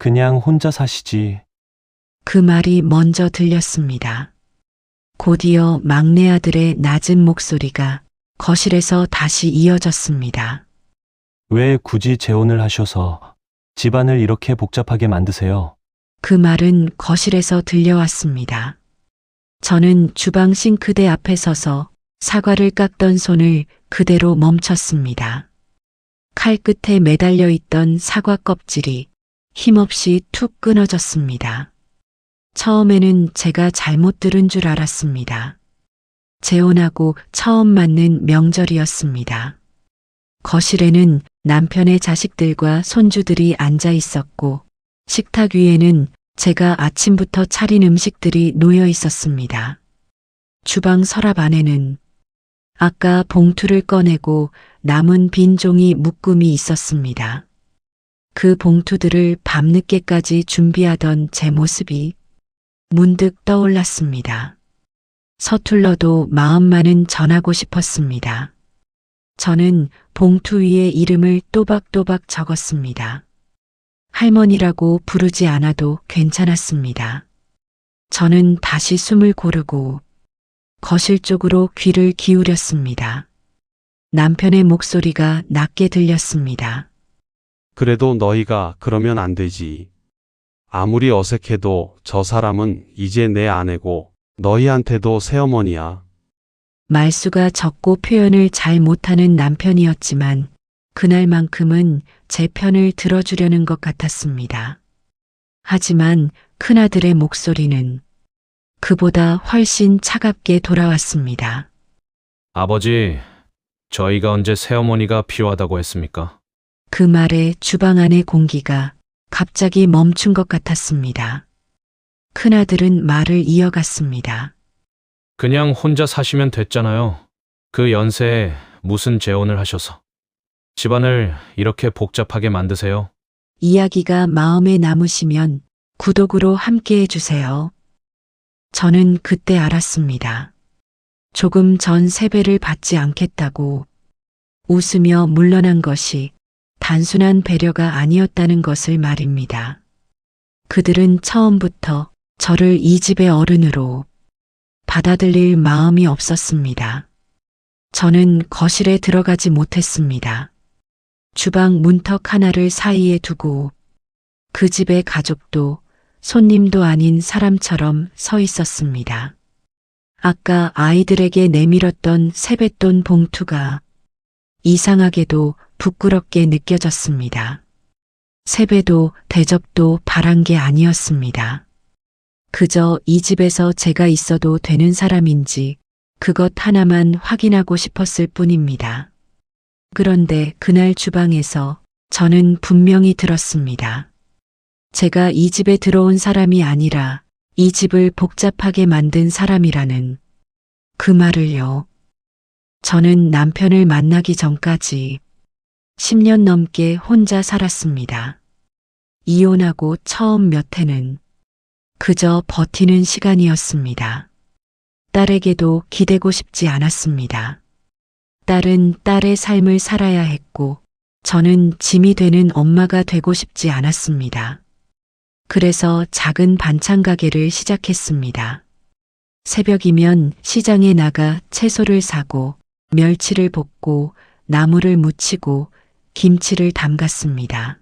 그냥 혼자 사시지. 그 말이 먼저 들렸습니다. 곧이어 막내 아들의 낮은 목소리가 거실에서 다시 이어졌습니다. 왜 굳이 재혼을 하셔서 집안을 이렇게 복잡하게 만드세요? 그 말은 거실에서 들려왔습니다. 저는 주방 싱크대 앞에 서서 사과를 깎던 손을 그대로 멈췄습니다. 칼 끝에 매달려 있던 사과 껍질이 힘없이 툭 끊어졌습니다. 처음에는 제가 잘못 들은 줄 알았습니다. 재혼하고 처음 맞는 명절이었습니다. 거실에는 남편의 자식들과 손주들이 앉아 있었고 식탁 위에는 제가 아침부터 차린 음식들이 놓여 있었습니다. 주방 서랍 안에는 아까 봉투를 꺼내고 남은 빈 종이 묶음이 있었습니다. 그 봉투들을 밤늦게까지 준비하던 제 모습이 문득 떠올랐습니다. 서툴러도 마음만은 전하고 싶었습니다. 저는 봉투 위에 이름을 또박또박 적었습니다. 할머니라고 부르지 않아도 괜찮았습니다. 저는 다시 숨을 고르고 거실 쪽으로 귀를 기울였습니다. 남편의 목소리가 낮게 들렸습니다. 그래도 너희가 그러면 안 되지. 아무리 어색해도 저 사람은 이제 내 아내고 너희한테도 새어머니야. 말수가 적고 표현을 잘 못하는 남편이었지만 그날만큼은 제 편을 들어주려는 것 같았습니다. 하지만 큰아들의 목소리는 그보다 훨씬 차갑게 돌아왔습니다. 아버지, 저희가 언제 새어머니가 필요하다고 했습니까? 그 말에 주방 안의 공기가 갑자기 멈춘 것 같았습니다. 큰아들은 말을 이어갔습니다. 그냥 혼자 사시면 됐잖아요. 그 연세에 무슨 재혼을 하셔서. 집안을 이렇게 복잡하게 만드세요. 이야기가 마음에 남으시면 구독으로 함께 해주세요. 저는 그때 알았습니다. 조금 전 세배를 받지 않겠다고 웃으며 물러난 것이 단순한 배려가 아니었다는 것을 말입니다. 그들은 처음부터 저를 이 집의 어른으로 받아들일 마음이 없었습니다. 저는 거실에 들어가지 못했습니다. 주방 문턱 하나를 사이에 두고 그 집의 가족도 손님도 아닌 사람처럼 서 있었습니다. 아까 아이들에게 내밀었던 세뱃돈 봉투가 이상하게도 부끄럽게 느껴졌습니다. 세배도 대접도 바란 게 아니었습니다. 그저 이 집에서 제가 있어도 되는 사람인지 그것 하나만 확인하고 싶었을 뿐입니다. 그런데 그날 주방에서 저는 분명히 들었습니다. 제가 이 집에 들어온 사람이 아니라 이 집을 복잡하게 만든 사람이라는 그 말을요. 저는 남편을 만나기 전까지 10년 넘게 혼자 살았습니다. 이혼하고 처음 몇 해는 그저 버티는 시간이었습니다. 딸에게도 기대고 싶지 않았습니다. 딸은 딸의 삶을 살아야 했고 저는 짐이 되는 엄마가 되고 싶지 않았습니다. 그래서 작은 반찬 가게를 시작했습니다. 새벽이면 시장에 나가 채소를 사고 멸치를 볶고 나물을 무치고 김치를 담갔습니다.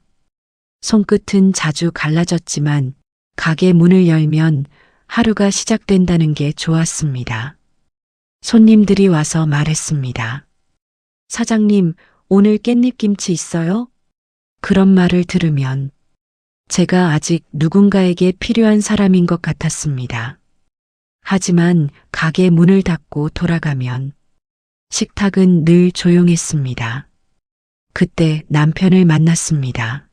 손끝은 자주 갈라졌지만 가게 문을 열면 하루가 시작된다는 게 좋았습니다. 손님들이 와서 말했습니다. 사장님, 오늘 깻잎김치 있어요? 그런 말을 들으면 제가 아직 누군가에게 필요한 사람인 것 같았습니다. 하지만 가게 문을 닫고 돌아가면 식탁은 늘 조용했습니다. 그때 남편을 만났습니다.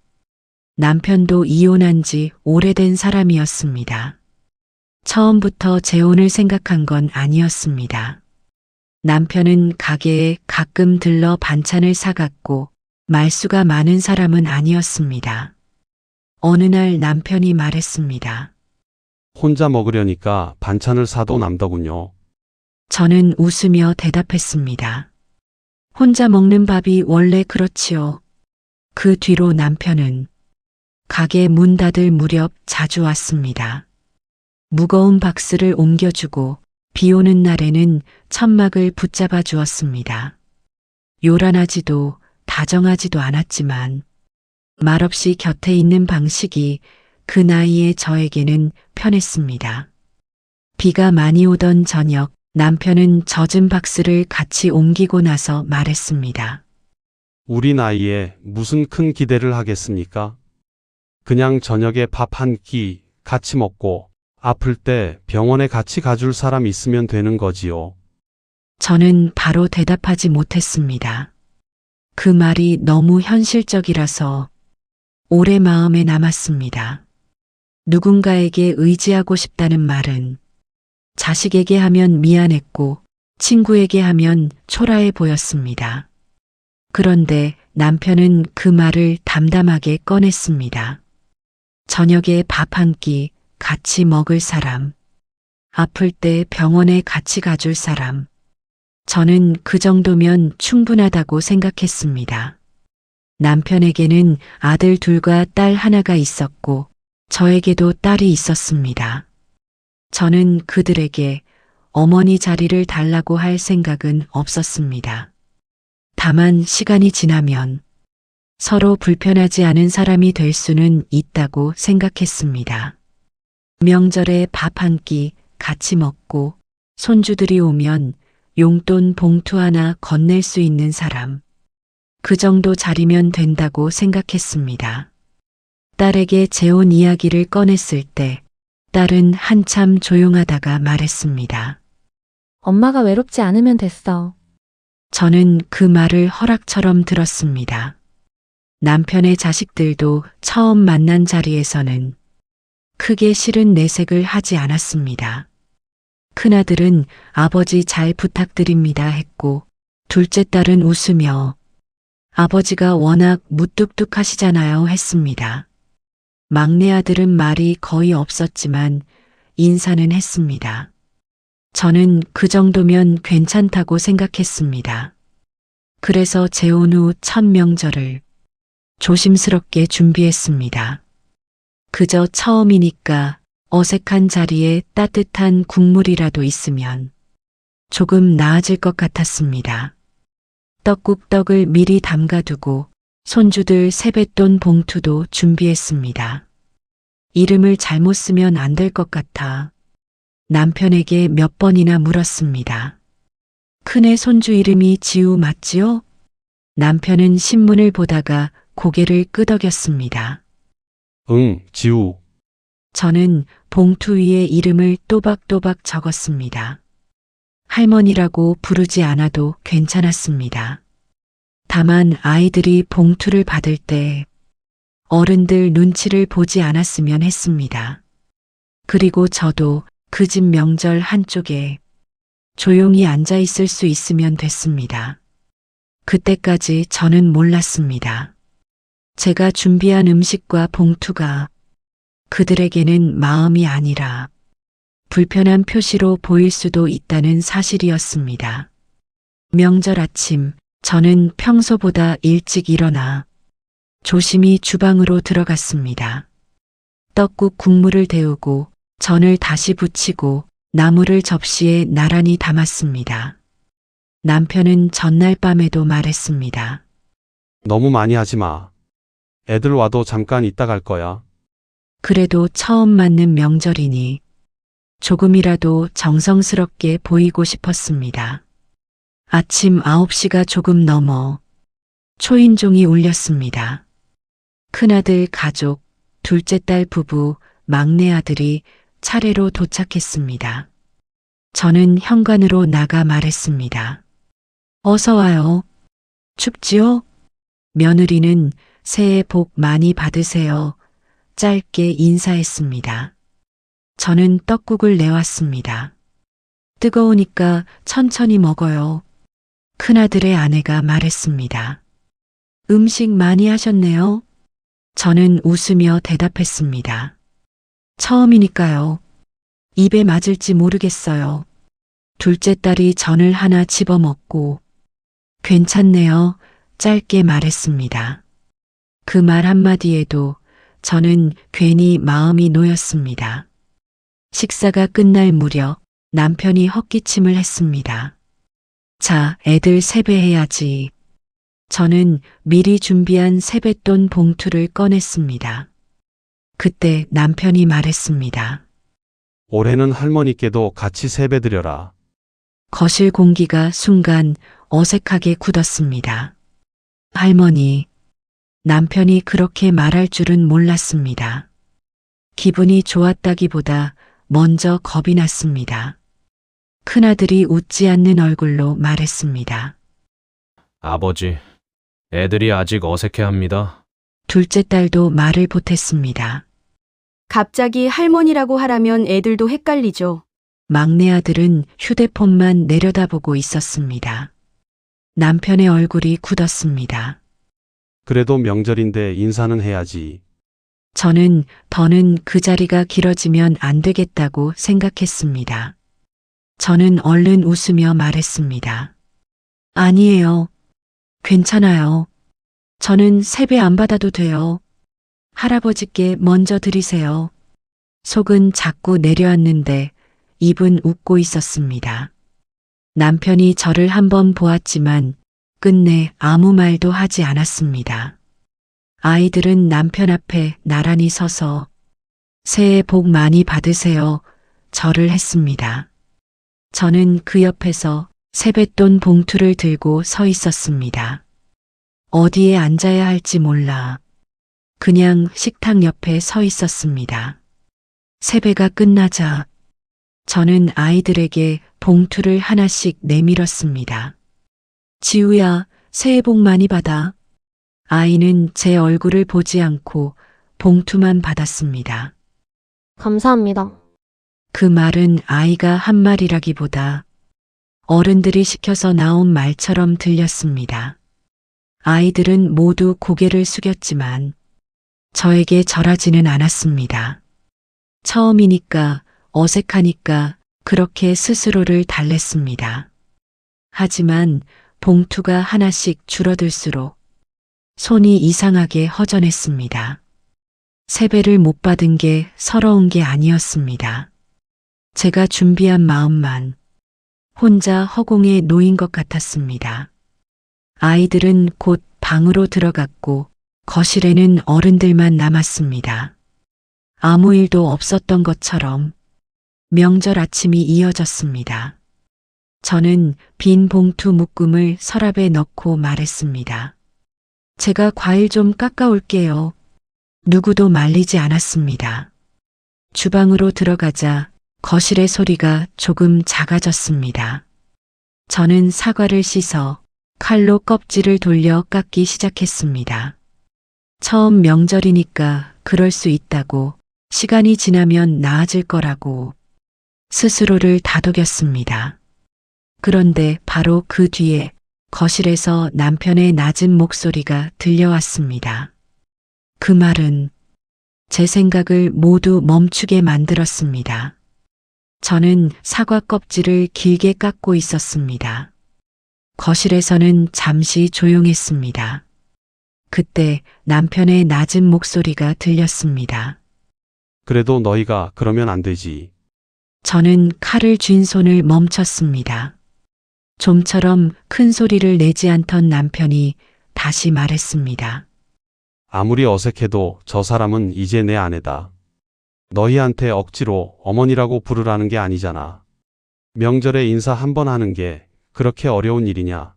남편도 이혼한 지 오래된 사람이었습니다. 처음부터 재혼을 생각한 건 아니었습니다. 남편은 가게에 가끔 들러 반찬을 사갔고 말수가 많은 사람은 아니었습니다. 어느 날 남편이 말했습니다. 혼자 먹으려니까 반찬을 사도 남더군요. 저는 웃으며 대답했습니다. 혼자 먹는 밥이 원래 그렇지요. 그 뒤로 남편은 가게 문 닫을 무렵 자주 왔습니다. 무거운 박스를 옮겨주고 비 오는 날에는 천막을 붙잡아 주었습니다. 요란하지도 다정하지도 않았지만 말없이 곁에 있는 방식이 그 나이에 저에게는 편했습니다. 비가 많이 오던 저녁, 남편은 젖은 박스를 같이 옮기고 나서 말했습니다. 우리 나이에 무슨 큰 기대를 하겠습니까? 그냥 저녁에 밥 한 끼 같이 먹고 아플 때 병원에 같이 가줄 사람 있으면 되는 거지요. 저는 바로 대답하지 못했습니다. 그 말이 너무 현실적이라서 오래 마음에 남았습니다. 누군가에게 의지하고 싶다는 말은 자식에게 하면 미안했고 친구에게 하면 초라해 보였습니다. 그런데 남편은 그 말을 담담하게 꺼냈습니다. 저녁에 밥 한 끼 같이 먹을 사람, 아플 때 병원에 같이 가줄 사람, 저는 그 정도면 충분하다고 생각했습니다. 남편에게는 아들 둘과 딸 하나가 있었고 저에게도 딸이 있었습니다. 저는 그들에게 어머니 자리를 달라고 할 생각은 없었습니다. 다만 시간이 지나면 서로 불편하지 않은 사람이 될 수는 있다고 생각했습니다. 명절에 밥 한 끼 같이 먹고 손주들이 오면 용돈 봉투 하나 건넬 수 있는 사람. 그 정도 자리면 된다고 생각했습니다. 딸에게 재혼 이야기를 꺼냈을 때 딸은 한참 조용하다가 말했습니다. 엄마가 외롭지 않으면 됐어. 저는 그 말을 허락처럼 들었습니다. 남편의 자식들도 처음 만난 자리에서는 크게 싫은 내색을 하지 않았습니다. 큰아들은 아버지 잘 부탁드립니다 했고 둘째 딸은 웃으며 아버지가 워낙 무뚝뚝하시잖아요 했습니다. 막내 아들은 말이 거의 없었지만 인사는 했습니다. 저는 그 정도면 괜찮다고 생각했습니다. 그래서 재혼 후 첫 명절을 조심스럽게 준비했습니다. 그저 처음이니까 어색한 자리에 따뜻한 국물이라도 있으면 조금 나아질 것 같았습니다. 떡국떡을 미리 담가두고 손주들 세뱃돈 봉투도 준비했습니다. 이름을 잘못 쓰면 안 될 것 같아 남편에게 몇 번이나 물었습니다. 큰애 손주 이름이 지우 맞지요? 남편은 신문을 보다가 고개를 끄덕였습니다. 응, 지우. 저는 봉투 위에 이름을 또박또박 적었습니다. 할머니라고 부르지 않아도 괜찮았습니다. 다만 아이들이 봉투를 받을 때 어른들 눈치를 보지 않았으면 했습니다. 그리고 저도 그 집 명절 한쪽에 조용히 앉아 있을 수 있으면 됐습니다. 그때까지 저는 몰랐습니다. 제가 준비한 음식과 봉투가 그들에게는 마음이 아니라 불편한 표시로 보일 수도 있다는 사실이었습니다. 명절 아침, 저는 평소보다 일찍 일어나 조심히 주방으로 들어갔습니다. 떡국 국물을 데우고 전을 다시 부치고 나물을 접시에 나란히 담았습니다. 남편은 전날 밤에도 말했습니다. 너무 많이 하지 마. 애들 와도 잠깐 있다 갈 거야. 그래도 처음 맞는 명절이니 조금이라도 정성스럽게 보이고 싶었습니다. 아침 9시가 조금 넘어 초인종이 울렸습니다. 큰아들 가족, 둘째 딸 부부, 막내 아들이 차례로 도착했습니다. 저는 현관으로 나가 말했습니다. 어서 와요. 춥지요? 며느리는 새해 복 많이 받으세요. 짧게 인사했습니다. 저는 떡국을 내왔습니다. 뜨거우니까 천천히 먹어요. 큰아들의 아내가 말했습니다. 음식 많이 하셨네요. 저는 웃으며 대답했습니다. 처음이니까요. 입에 맞을지 모르겠어요. 둘째 딸이 전을 하나 집어먹고 괜찮네요. 짧게 말했습니다. 그 말 한마디에도 저는 괜히 마음이 놓였습니다. 식사가 끝날 무렵 남편이 헛기침을 했습니다. 자, 애들 세배해야지. 저는 미리 준비한 세뱃돈 봉투를 꺼냈습니다. 그때 남편이 말했습니다. 올해는 할머니께도 같이 세배드려라. 거실 공기가 순간 어색하게 굳었습니다. 할머니, 남편이 그렇게 말할 줄은 몰랐습니다. 기분이 좋았다기보다 먼저 겁이 났습니다. 큰아들이 웃지 않는 얼굴로 말했습니다. 아버지, 애들이 아직 어색해합니다. 둘째 딸도 말을 보탰습니다. 갑자기 할머니라고 하라면 애들도 헷갈리죠. 막내 아들은 휴대폰만 내려다보고 있었습니다. 남편의 얼굴이 굳었습니다. 그래도 명절인데 인사는 해야지. 저는 더는 그 자리가 길어지면 안 되겠다고 생각했습니다. 저는 얼른 웃으며 말했습니다. 아니에요. 괜찮아요. 저는 세배 안 받아도 돼요. 할아버지께 먼저 드리세요. 속은 자꾸 내려앉는데 입은 웃고 있었습니다. 남편이 저를 한번 보았지만 끝내 아무 말도 하지 않았습니다. 아이들은 남편 앞에 나란히 서서 새해 복 많이 받으세요. 절을 했습니다. 저는 그 옆에서 세뱃돈 봉투를 들고 서 있었습니다. 어디에 앉아야 할지 몰라 그냥 식탁 옆에 서 있었습니다. 세배가 끝나자 저는 아이들에게 봉투를 하나씩 내밀었습니다. 지우야, 새해 복 많이 받아. 아이는 제 얼굴을 보지 않고 봉투만 받았습니다. 감사합니다. 그 말은 아이가 한 말이라기보다 어른들이 시켜서 나온 말처럼 들렸습니다. 아이들은 모두 고개를 숙였지만 저에게 절하지는 않았습니다. 처음이니까 어색하니까 그렇게 스스로를 달랬습니다. 하지만 봉투가 하나씩 줄어들수록 손이 이상하게 허전했습니다. 세배를 못 받은 게 서러운 게 아니었습니다. 제가 준비한 마음만 혼자 허공에 놓인 것 같았습니다. 아이들은 곧 방으로 들어갔고 거실에는 어른들만 남았습니다. 아무 일도 없었던 것처럼 명절 아침이 이어졌습니다. 저는 빈 봉투 묶음을 서랍에 넣고 말했습니다. 제가 과일 좀 깎아올게요. 누구도 말리지 않았습니다. 주방으로 들어가자 거실의 소리가 조금 작아졌습니다. 저는 사과를 씻어 칼로 껍질을 돌려 깎기 시작했습니다. 처음 명절이니까 그럴 수 있다고, 시간이 지나면 나아질 거라고 스스로를 다독였습니다. 그런데 바로 그 뒤에 거실에서 남편의 낮은 목소리가 들려왔습니다. 그 말은 제 생각을 모두 멈추게 만들었습니다. 저는 사과 껍질을 길게 깎고 있었습니다. 거실에서는 잠시 조용했습니다. 그때 남편의 낮은 목소리가 들렸습니다. 그래도 너희가 그러면 안 되지. 저는 칼을 쥔 손을 멈췄습니다. 좀처럼 큰 소리를 내지 않던 남편이 다시 말했습니다. 아무리 어색해도 저 사람은 이제 내 아내다. 너희한테 억지로 어머니라고 부르라는 게 아니잖아. 명절에 인사 한 번 하는 게 그렇게 어려운 일이냐?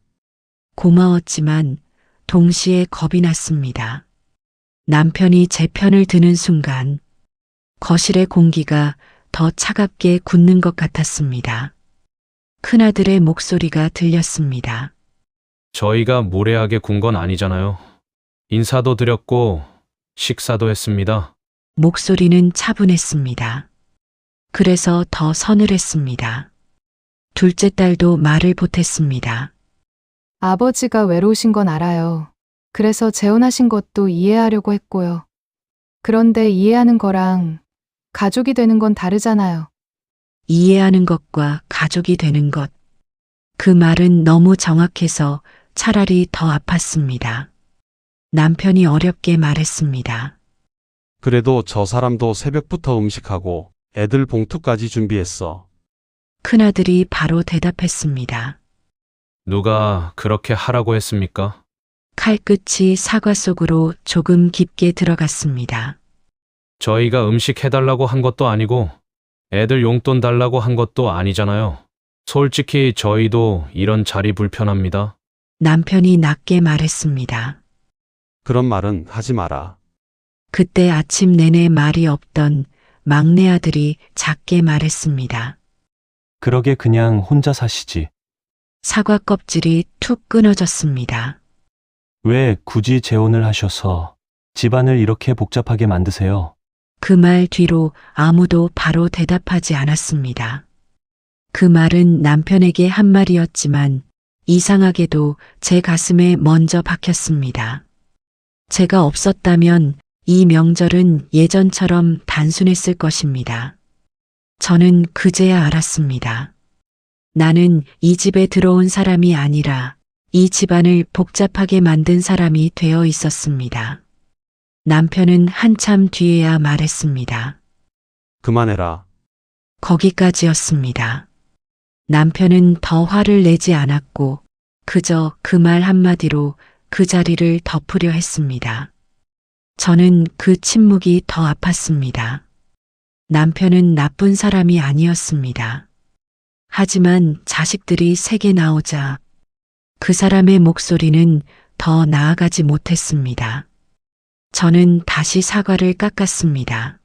고마웠지만 동시에 겁이 났습니다. 남편이 제 편을 드는 순간 거실의 공기가 더 차갑게 굳는 것 같았습니다. 큰아들의 목소리가 들렸습니다. 저희가 무례하게 군 건 아니잖아요. 인사도 드렸고 식사도 했습니다. 목소리는 차분했습니다. 그래서 더 서늘했습니다. 둘째 딸도 말을 보탰습니다. 아버지가 외로우신 건 알아요. 그래서 재혼하신 것도 이해하려고 했고요. 그런데 이해하는 거랑 가족이 되는 건 다르잖아요. 이해하는 것과 가족이 되는 것. 그 말은 너무 정확해서 차라리 더 아팠습니다. 남편이 어렵게 말했습니다. 그래도 저 사람도 새벽부터 음식하고 애들 봉투까지 준비했어. 큰아들이 바로 대답했습니다. 누가 그렇게 하라고 했습니까? 칼끝이 사과 속으로 조금 깊게 들어갔습니다. 저희가 음식 해달라고 한 것도 아니고 애들 용돈 달라고 한 것도 아니잖아요. 솔직히 저희도 이런 자리 불편합니다. 남편이 낮게 말했습니다. 그런 말은 하지 마라. 그때 아침 내내 말이 없던 막내 아들이 작게 말했습니다. 그러게 그냥 혼자 사시지. 사과 껍질이 툭 끊어졌습니다. 왜 굳이 재혼을 하셔서 집안을 이렇게 복잡하게 만드세요? 그 말 뒤로 아무도 바로 대답하지 않았습니다. 그 말은 남편에게 한 말이었지만 이상하게도 제 가슴에 먼저 박혔습니다. 제가 없었다면 이 명절은 예전처럼 단순했을 것입니다. 저는 그제야 알았습니다. 나는 이 집에 들어온 사람이 아니라 이 집안을 복잡하게 만든 사람이 되어 있었습니다. 남편은 한참 뒤에야 말했습니다. 그만해라. 거기까지였습니다. 남편은 더 화를 내지 않았고 그저 그 말 한마디로 그 자리를 덮으려 했습니다. 저는 그 침묵이 더 아팠습니다. 남편은 나쁜 사람이 아니었습니다. 하지만 자식들이 세게 나오자 그 사람의 목소리는 더 나아가지 못했습니다. 저는 다시 사과를 깎았습니다.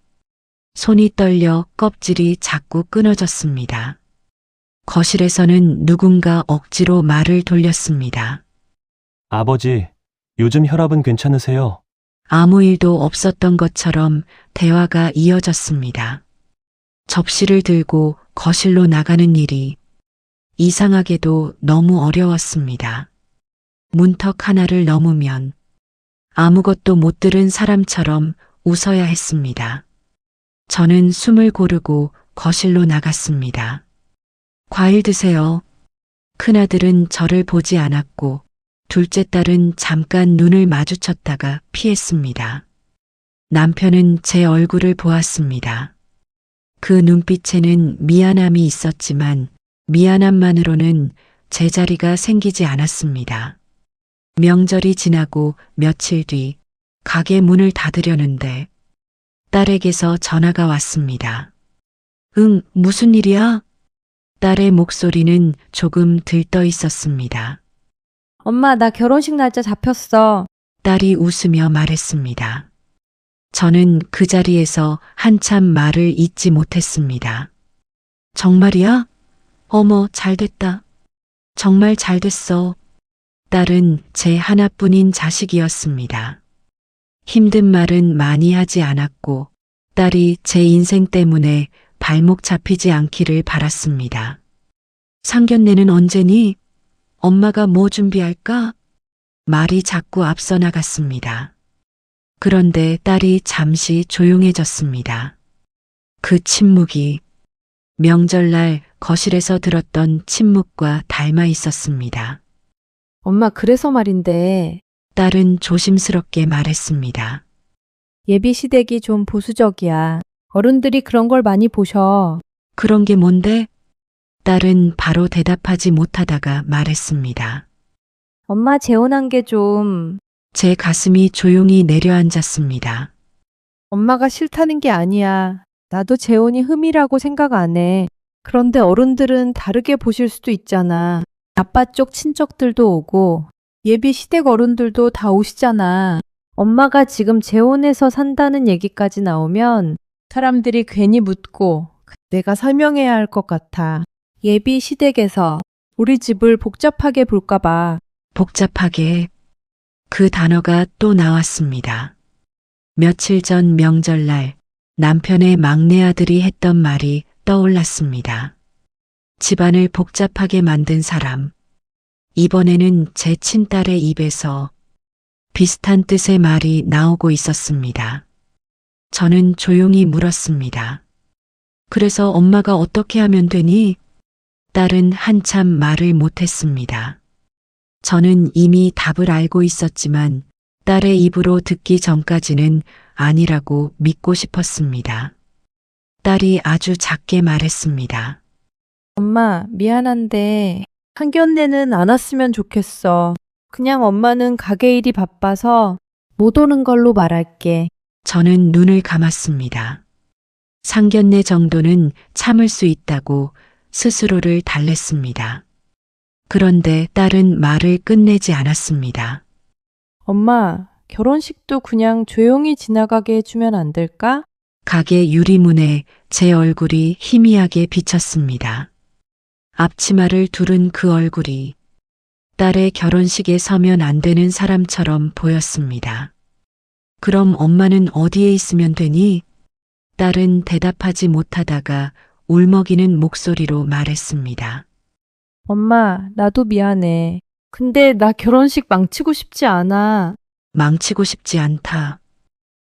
손이 떨려 껍질이 자꾸 끊어졌습니다. 거실에서는 누군가 억지로 말을 돌렸습니다. 아버지, 요즘 혈압은 괜찮으세요? 아무 일도 없었던 것처럼 대화가 이어졌습니다. 접시를 들고 거실로 나가는 일이 이상하게도 너무 어려웠습니다. 문턱 하나를 넘으면 아무것도 못 들은 사람처럼 웃어야 했습니다. 저는 숨을 고르고 거실로 나갔습니다. 과일 드세요. 큰아들은 저를 보지 않았고 둘째 딸은 잠깐 눈을 마주쳤다가 피했습니다. 남편은 제 얼굴을 보았습니다. 그 눈빛에는 미안함이 있었지만 미안함만으로는 제자리가 생기지 않았습니다. 명절이 지나고 며칠 뒤 가게 문을 닫으려는데 딸에게서 전화가 왔습니다. 응, 무슨 일이야? 딸의 목소리는 조금 들떠 있었습니다. 엄마, 나 결혼식 날짜 잡혔어. 딸이 웃으며 말했습니다. 저는 그 자리에서 한참 말을 잇지 못했습니다. 정말이야? 어머, 잘됐다. 정말 잘됐어. 딸은 제 하나뿐인 자식이었습니다. 힘든 말은 많이 하지 않았고 딸이 제 인생 때문에 발목 잡히지 않기를 바랐습니다. 상견례는 언제니? 엄마가 뭐 준비할까? 말이 자꾸 앞서 나갔습니다. 그런데 딸이 잠시 조용해졌습니다. 그 침묵이 명절날 거실에서 들었던 침묵과 닮아 있었습니다. 엄마, 그래서 말인데 딸은 조심스럽게 말했습니다. 예비 시댁이 좀 보수적이야. 어른들이 그런 걸 많이 보셔. 그런 게 뭔데? 딸은 바로 대답하지 못하다가 말했습니다. 엄마 재혼한 게 좀... 제 가슴이 조용히 내려앉았습니다. 엄마가 싫다는 게 아니야. 나도 재혼이 흠이라고 생각 안 해. 그런데 어른들은 다르게 보실 수도 있잖아. 아빠 쪽 친척들도 오고 예비 시댁 어른들도 다 오시잖아. 엄마가 지금 재혼해서 산다는 얘기까지 나오면 사람들이 괜히 묻고 내가 설명해야 할 것 같아. 예비 시댁에서 우리 집을 복잡하게 볼까 봐. 복잡하게 그 단어가 또 나왔습니다. 며칠 전 명절날 남편의 막내 아들이 했던 말이 떠올랐습니다. 집안을 복잡하게 만든 사람. 이번에는 제 친딸의 입에서 비슷한 뜻의 말이 나오고 있었습니다. 저는 조용히 물었습니다. 그래서 엄마가 어떻게 하면 되니? 딸은 한참 말을 못했습니다. 저는 이미 답을 알고 있었지만 딸의 입으로 듣기 전까지는 아니라고 믿고 싶었습니다. 딸이 아주 작게 말했습니다. 엄마, 미안한데 상견례는 안 왔으면 좋겠어. 그냥 엄마는 가게 일이 바빠서 못 오는 걸로 말할게. 저는 눈을 감았습니다. 상견례 정도는 참을 수 있다고 스스로를 달랬습니다. 그런데 딸은 말을 끝내지 않았습니다. 엄마, 결혼식도 그냥 조용히 지나가게 해주면 안 될까? 가게 유리문에 제 얼굴이 희미하게 비쳤습니다. 앞치마를 두른 그 얼굴이 딸의 결혼식에 서면 안 되는 사람처럼 보였습니다. 그럼 엄마는 어디에 있으면 되니? 딸은 대답하지 못하다가 울먹이는 목소리로 말했습니다. 엄마, 나도 미안해. 근데 나 결혼식 망치고 싶지 않아. 망치고 싶지 않다.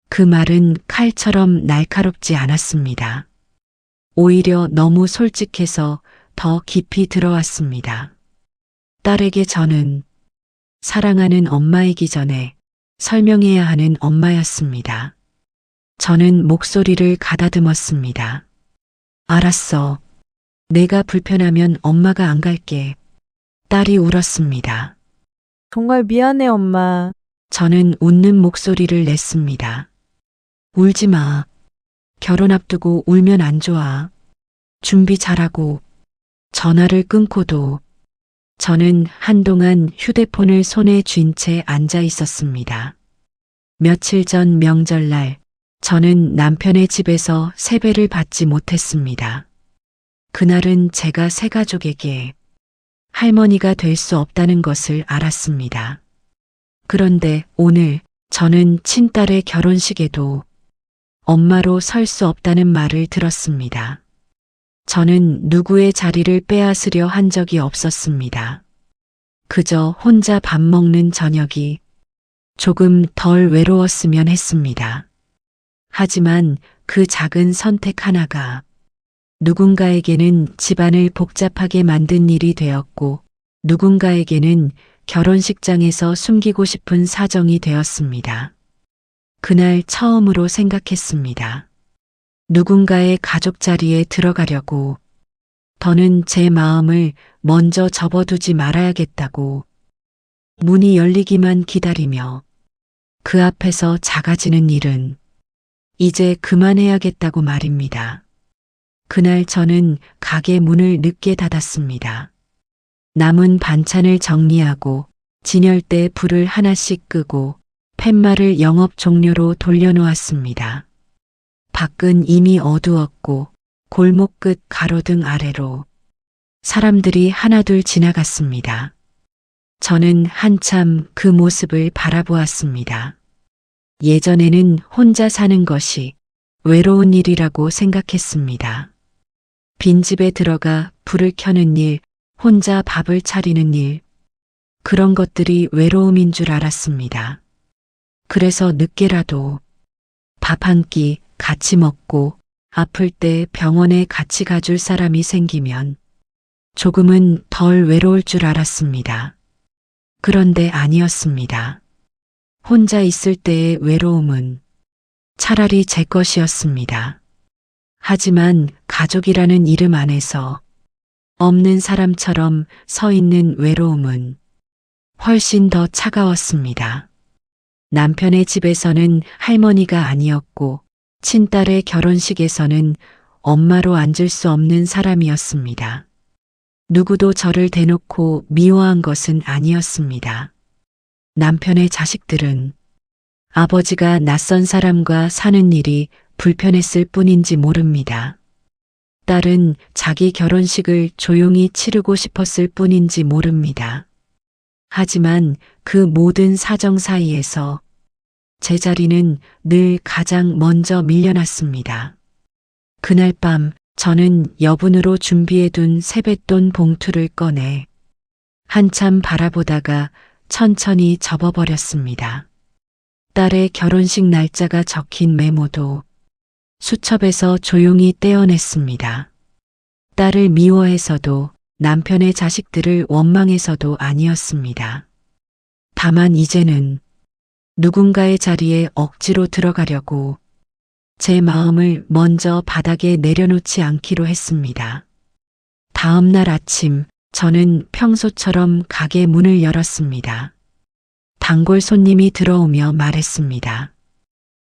그 말은 칼처럼 날카롭지 않았습니다. 오히려 너무 솔직해서 더 깊이 들어왔습니다. 딸에게 저는 사랑하는 엄마이기 전에 설명해야 하는 엄마였습니다. 저는 목소리를 가다듬었습니다. 알았어. 내가 불편하면 엄마가 안 갈게. 딸이 울었습니다. 정말 미안해, 엄마. 저는 웃는 목소리를 냈습니다. 울지 마. 결혼 앞두고 울면 안 좋아. 준비 잘하고. 전화를 끊고도 저는 한동안 휴대폰을 손에 쥔 채 앉아 있었습니다. 며칠 전 명절날 저는 남편의 집에서 세배를 받지 못했습니다. 그날은 제가 새 가족에게 할머니가 될 수 없다는 것을 알았습니다. 그런데 오늘 저는 친딸의 결혼식에도 엄마로 설 수 없다는 말을 들었습니다. 저는 누구의 자리를 빼앗으려 한 적이 없었습니다. 그저 혼자 밥 먹는 저녁이 조금 덜 외로웠으면 했습니다. 하지만 그 작은 선택 하나가 누군가에게는 집안을 복잡하게 만든 일이 되었고 누군가에게는 결혼식장에서 숨기고 싶은 사정이 되었습니다. 그날 처음으로 생각했습니다. 누군가의 가족 자리에 들어가려고 더는 제 마음을 먼저 접어두지 말아야겠다고 문이 열리기만 기다리며 그 앞에서 작아지는 일은 이제 그만해야겠다고 말입니다. 그날 저는 가게 문을 늦게 닫았습니다. 남은 반찬을 정리하고 진열대 불을 하나씩 끄고 팻말을 영업 종료로 돌려놓았습니다. 밖은 이미 어두웠고 골목 끝 가로등 아래로 사람들이 하나둘 지나갔습니다. 저는 한참 그 모습을 바라보았습니다. 예전에는 혼자 사는 것이 외로운 일이라고 생각했습니다. 빈집에 들어가 불을 켜는 일, 혼자 밥을 차리는 일, 그런 것들이 외로움인 줄 알았습니다. 그래서 늦게라도 밥 한 끼 같이 먹고 아플 때 병원에 같이 가줄 사람이 생기면 조금은 덜 외로울 줄 알았습니다. 그런데 아니었습니다. 혼자 있을 때의 외로움은 차라리 제 것이었습니다. 하지만 가족이라는 이름 안에서 없는 사람처럼 서 있는 외로움은 훨씬 더 차가웠습니다. 남편의 집에서는 할머니가 아니었고 친딸의 결혼식에서는 엄마로 앉을 수 없는 사람이었습니다. 누구도 저를 대놓고 미워한 것은 아니었습니다. 남편의 자식들은 아버지가 낯선 사람과 사는 일이 불편했을 뿐인지 모릅니다. 딸은 자기 결혼식을 조용히 치르고 싶었을 뿐인지 모릅니다. 하지만 그 모든 사정 사이에서 제 자리는 늘 가장 먼저 밀려났습니다. 그날 밤 저는 여분으로 준비해둔 세뱃돈 봉투를 꺼내 한참 바라보다가 천천히 접어버렸습니다. 딸의 결혼식 날짜가 적힌 메모도 수첩에서 조용히 떼어냈습니다. 딸을 미워해서도 남편의 자식들을 원망해서도 아니었습니다. 다만 이제는 누군가의 자리에 억지로 들어가려고 제 마음을 먼저 바닥에 내려놓지 않기로 했습니다. 다음 날 아침 저는 평소처럼 가게 문을 열었습니다. 단골 손님이 들어오며 말했습니다.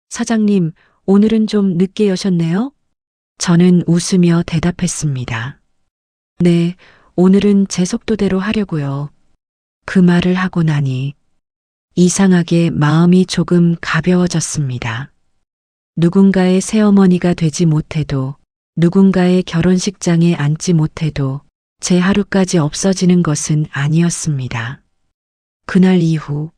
사장님, 오늘은 좀 늦게 여셨네요? 저는 웃으며 대답했습니다. 네, 오늘은 제 속도대로 하려고요. 그 말을 하고 나니 이상하게 마음이 조금 가벼워졌습니다. 누군가의 새어머니가 되지 못해도, 누군가의 결혼식장에 앉지 못해도 제 하루까지 없어지는 것은 아니었습니다. 그날 이후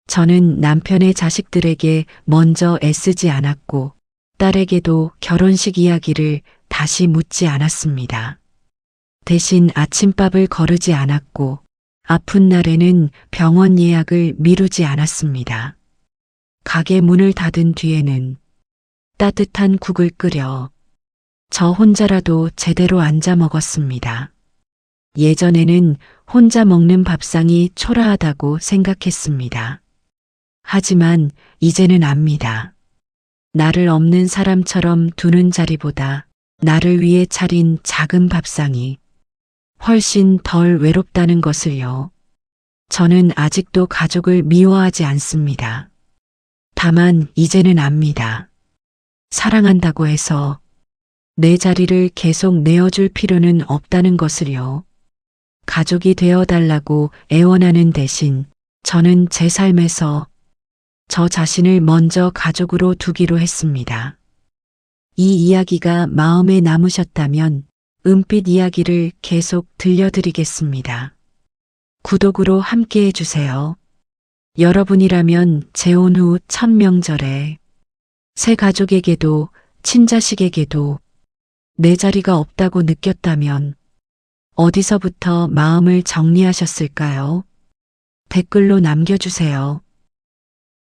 저는 남편의 자식들에게 먼저 애쓰지 않았고 딸에게도 결혼식 이야기를 다시 묻지 않았습니다. 대신 아침밥을 거르지 않았고 아픈 날에는 병원 예약을 미루지 않았습니다. 가게 문을 닫은 뒤에는 따뜻한 국을 끓여 저 혼자라도 제대로 앉아 먹었습니다. 예전에는 혼자 먹는 밥상이 초라하다고 생각했습니다. 하지만 이제는 압니다. 나를 없는 사람처럼 두는 자리보다 나를 위해 차린 작은 밥상이 훨씬 덜 외롭다는 것을요. 저는 아직도 가족을 미워하지 않습니다. 다만 이제는 압니다. 사랑한다고 해서 내 자리를 계속 내어줄 필요는 없다는 것을요. 가족이 되어달라고 애원하는 대신 저는 제 삶에서 저 자신을 먼저 가족으로 두기로 했습니다. 이 이야기가 마음에 남으셨다면 은빛 이야기를 계속 들려드리겠습니다. 구독으로 함께 해주세요. 여러분이라면 재혼 후 첫 명절에 새 가족에게도 친자식에게도 내 자리가 없다고 느꼈다면 어디서부터 마음을 정리하셨을까요? 댓글로 남겨주세요.